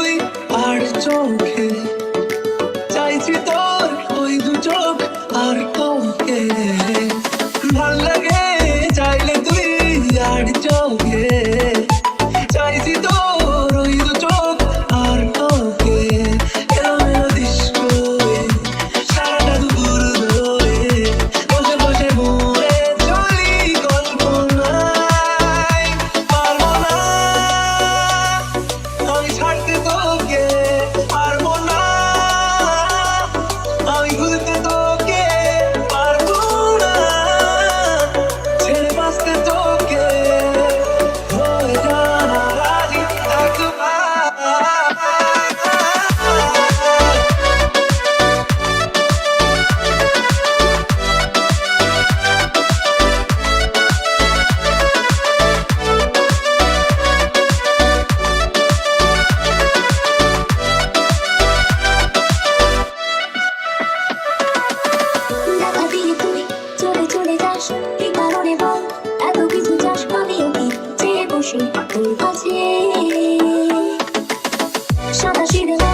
তুই আর চোখে চাইছি তোর ওই দু চোখ আর তোকে ভাল লাগে চাইলে তুই আর চোখে চাইছি তোর ওই দু চোখ আর তোকে এলোমেলো ডিস্কো সারাটা দুপুর ধরে বসে বসে ঘুরে চলি কল্পনায় পারবো না আমি ছাড়তে তোকে পারবো না আমি ভুলতে তোকে পারবো না ছেড়ে বাঁচতে তোকে হয়ে জানা রাজি একবার দেখা দিয়ে তুই চলে চলে যাস কি কারণে বল এত কিছু চাস আমিও কি চেয়ে বসে তোর কাছে সাদা সিঁদুর